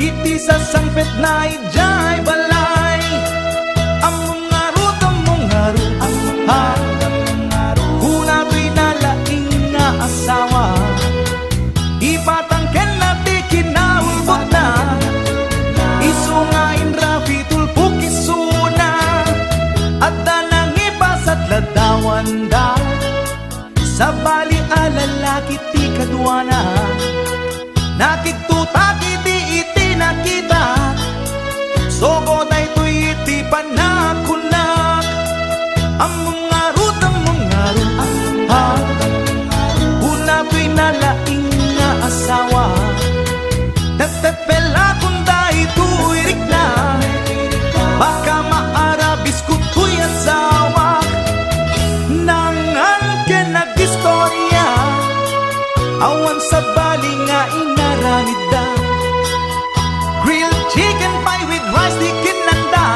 Iti sa sangpet na ijay balay. Among ngarut ha. Kuna to'y nalaing nga asawa. Ipatangken na di kinaulbot na. Isungain rapi tulpuk isuna. At danang ipasat ladawan da. Sa bali alalaki ti kadwana. Nakiktutak iti nakita. Sogo na ito'y iti panakunak. Among ngarut ha. Una to'y nalaing nga asawa. Tetepela kunda ito'y rikna. Baka maarabis ko to'y asawa. Nangan ke nag-istorya. Awan sa bali nga inaranida. Grilled chicken pie with rice di kinanda.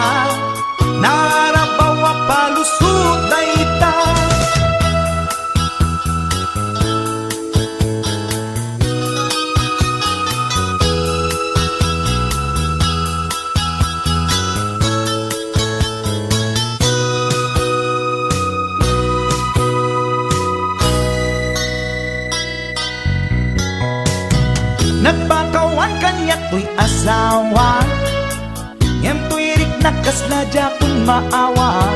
Narabawa palusot na ita. Nagpakawan kanyak to'y asawa. Ngem to'y rik nakasladya kung maawa.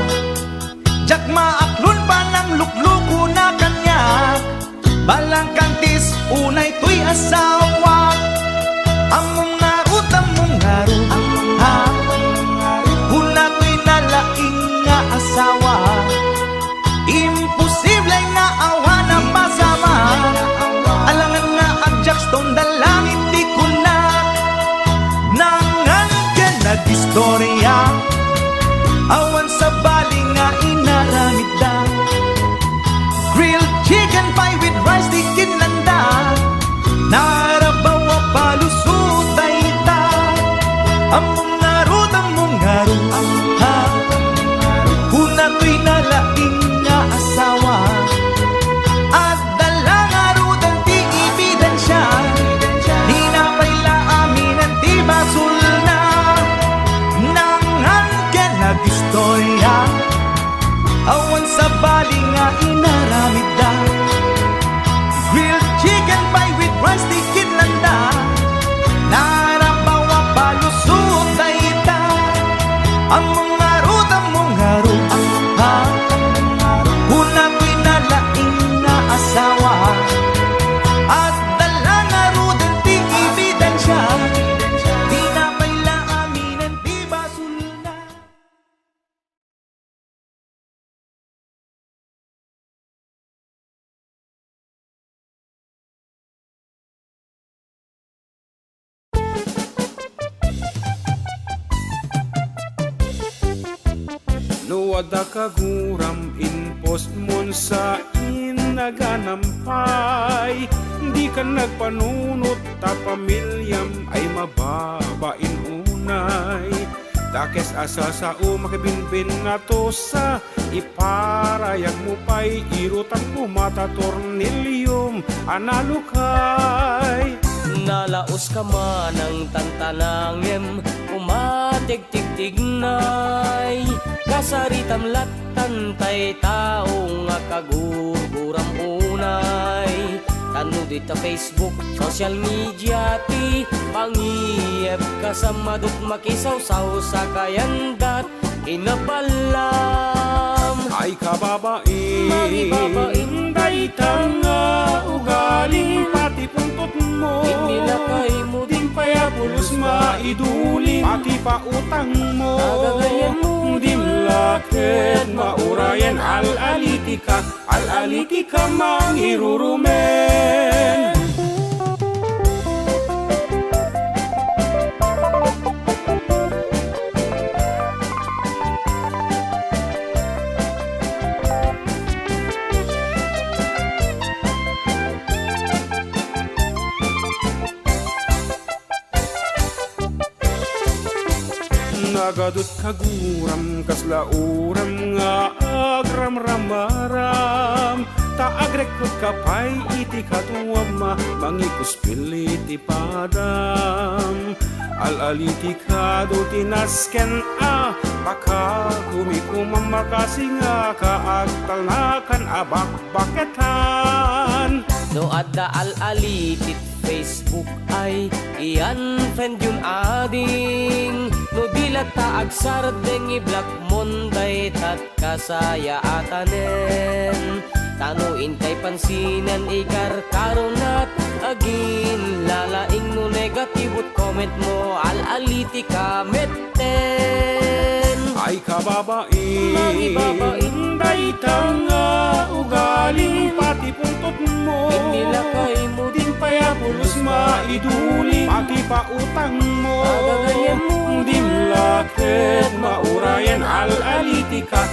Jak maaklon pa ng lukluko na kanyak. Balang kantis unay to'y asawa. Among ngarut ha. Una to'y nalaing asawa. Imposible nga awa na pasama. Alangan nga adjust tong dalangin di ko na nangan ka nag-istorya. Awan sa bali nga inaramid da. Grilled chicken pie with rice di kinlanda. Narabawa palusutay ta. Among ngarut ha. Kuna to'y nalaing nga asawa. At dala ngarutan ti ebidensya. Di na paila aminan ti basul na. Nangan ka nag-istorya. Awan sa bali nga inaramid da. Grilled chicken pie with rice di kinlanda. Narabawa palusutay ta. Among ngarut ha. Una ko'y nalaing nga asawa. At dala ngarutan ti ebidensya. Di na paila aminan ti basul na. Nuwada kaguram inpost mon sa inaganampay. Di ka nagpanunot ta pamilyam ay mababain unay. Dakes asa sa makibinbin nga to sa iparayag mo pa'y irutan mo mata tornilyum analukay. Nalaos ka man ang tantanangem umatigtigtignay. Kasaritam latan tay tao nga kaguguram unay. Tanu dita Facebook, social media ti pangiyep kasamadok makisawsaw sa kayandat inabalam. Ay kababain, Magibabain daytang nga ugaling pati puntot mo. inilakay mo Ding payapulos maiduli pati pa utang mo. Agagayan mo Dimlakit maurayan al-aliti ka mangirurumen. Nagadot kaguram kaslauram nga agramramaram. Taagrekot kapay iti katuwama mangikuspili ti padam. Al-aliti ka do tinasken baka kumikumam makasi nga kaagtal na kan abak-baketan. No adda al-alitit Facebook ay iyan friend yun ading. No dilat ta agsardeng i-block monday tat kasaya atanen. Tanuin kay pansinan ikarkaronat agin lalaing no negatibot comment mo al-aliti ka metten. Ay kababain, Magibabain daytang nga ugali pati puntot mo. inilakay mo Ding payapulos maiduli pati pa utang mo. Agagayan mo Dimlakit maurayan al-aliti ka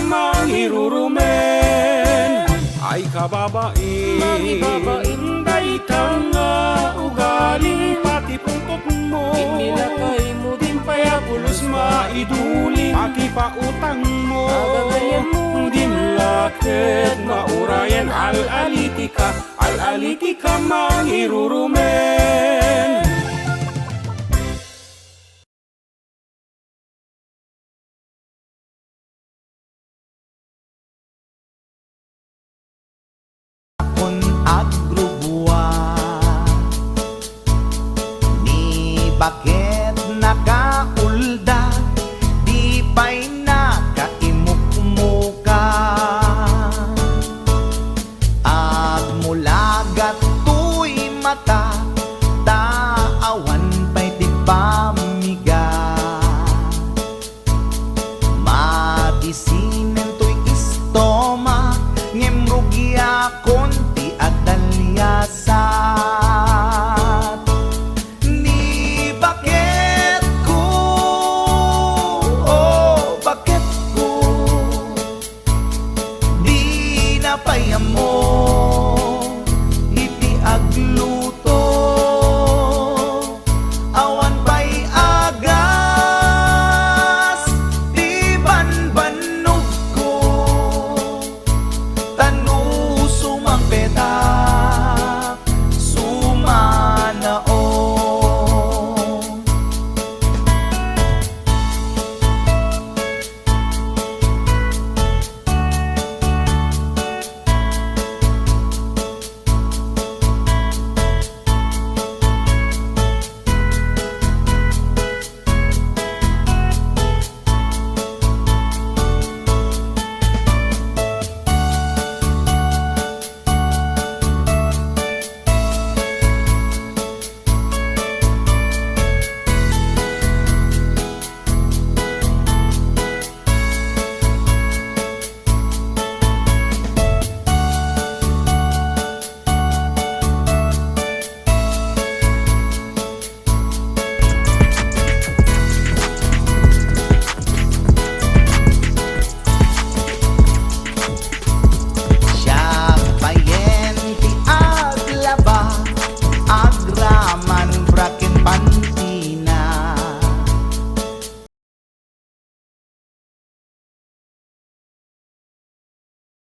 mangirurumen. Ay kababain, Magibabain daytang nga ugali pati puntot mo. inilakay mo Ding payapulos maiduli pati pa utang mo. Agagayan mo Dimlakit maurayan al-aliti ka mangirurumen. Akon agrubuwa ni bakit nakaulda di pa'y